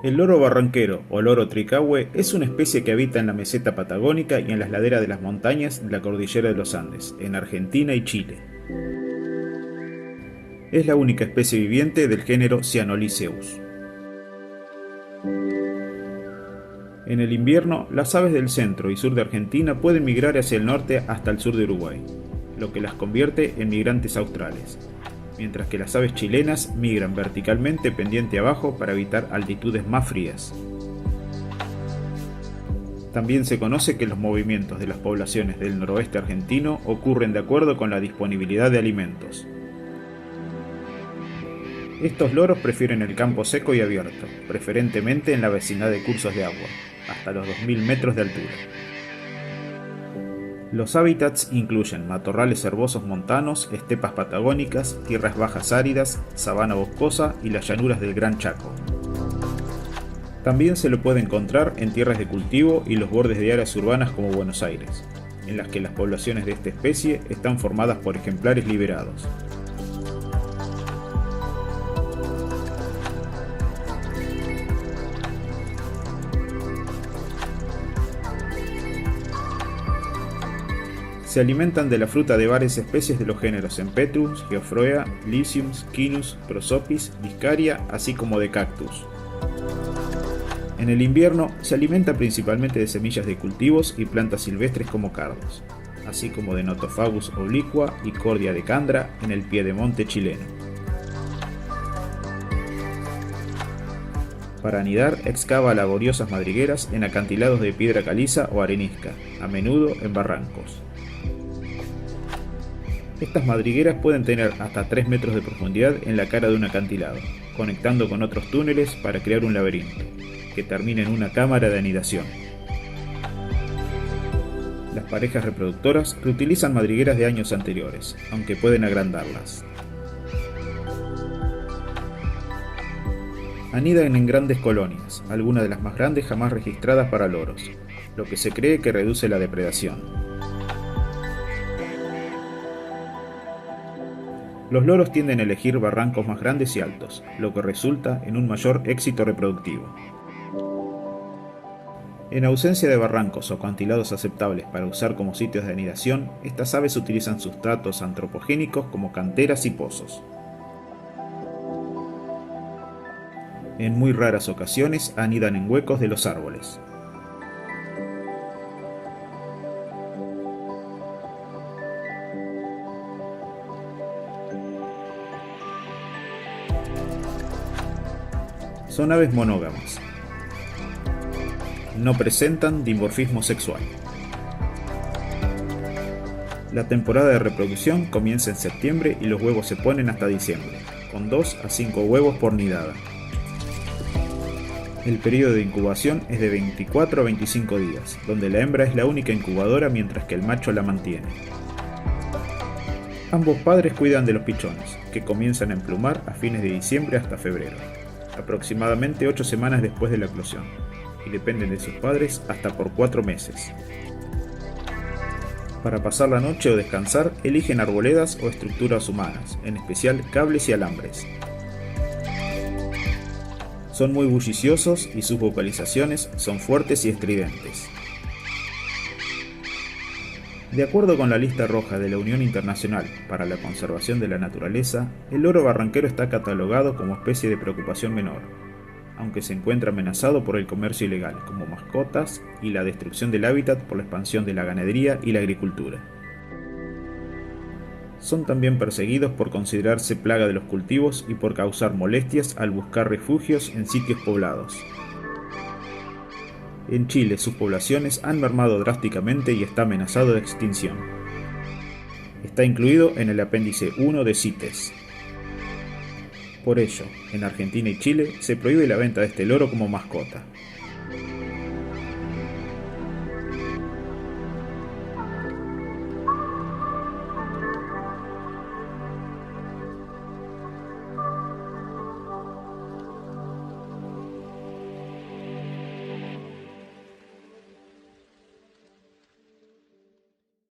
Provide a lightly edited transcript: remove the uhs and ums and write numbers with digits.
El loro barranquero o loro tricahue es una especie que habita en la meseta patagónica y en las laderas de las montañas de la cordillera de los Andes, en Argentina y Chile. Es la única especie viviente del género Cyanoliceus. En el invierno, las aves del centro y sur de Argentina pueden migrar hacia el norte hasta el sur de Uruguay, lo que las convierte en migrantes australes, mientras que las aves chilenas migran verticalmente pendiente abajo para evitar altitudes más frías. También se conoce que los movimientos de las poblaciones del noroeste argentino ocurren de acuerdo con la disponibilidad de alimentos. Estos loros prefieren el campo seco y abierto, preferentemente en la vecindad de cursos de agua, hasta los 2000 metros de altura. Los hábitats incluyen matorrales herbosos montanos, estepas patagónicas, tierras bajas áridas, sabana boscosa y las llanuras del Gran Chaco. También se lo puede encontrar en tierras de cultivo y los bordes de áreas urbanas como Buenos Aires, en las que las poblaciones de esta especie están formadas por ejemplares liberados. Se alimentan de la fruta de varias especies de los géneros Empetrum, Geoffroea, Lycium, Quinus, Prosopis, Discaria, así como de cactus. En el invierno se alimenta principalmente de semillas de cultivos y plantas silvestres como cardos, así como de Nothofagus obliqua y Cordia decandra en el piedemonte chileno. Para anidar, excava laboriosas madrigueras en acantilados de piedra caliza o arenisca, a menudo en barrancos. Estas madrigueras pueden tener hasta 3 metros de profundidad en la cara de un acantilado, conectando con otros túneles para crear un laberinto, que termina en una cámara de anidación. Las parejas reproductoras reutilizan madrigueras de años anteriores, aunque pueden agrandarlas. Anidan en grandes colonias, algunas de las más grandes jamás registradas para loros, lo que se cree que reduce la depredación. Los loros tienden a elegir barrancos más grandes y altos, lo que resulta en un mayor éxito reproductivo. En ausencia de barrancos o acantilados aceptables para usar como sitios de anidación, estas aves utilizan sustratos antropogénicos como canteras y pozos. En muy raras ocasiones anidan en huecos de los árboles. Son aves monógamas. No presentan dimorfismo sexual. La temporada de reproducción comienza en septiembre y los huevos se ponen hasta diciembre, con 2 a 5 huevos por nidada. El periodo de incubación es de 24 a 25 días, donde la hembra es la única incubadora mientras que el macho la mantiene. Ambos padres cuidan de los pichones, que comienzan a emplumar a fines de diciembre hasta febrero, aproximadamente 8 semanas después de la eclosión, y dependen de sus padres hasta por 4 meses. Para pasar la noche o descansar, eligen arboledas o estructuras humanas, en especial cables y alambres. Son muy bulliciosos y sus vocalizaciones son fuertes y estridentes. De acuerdo con la lista roja de la Unión Internacional para la Conservación de la Naturaleza, el loro barranquero está catalogado como especie de preocupación menor, aunque se encuentra amenazado por el comercio ilegal como mascotas y la destrucción del hábitat por la expansión de la ganadería y la agricultura. Son también perseguidos por considerarse plaga de los cultivos y por causar molestias al buscar refugios en sitios poblados. En Chile sus poblaciones han mermado drásticamente y está amenazado de extinción. Está incluido en el apéndice 1 de CITES. Por ello, en Argentina y Chile se prohíbe la venta de este loro como mascota.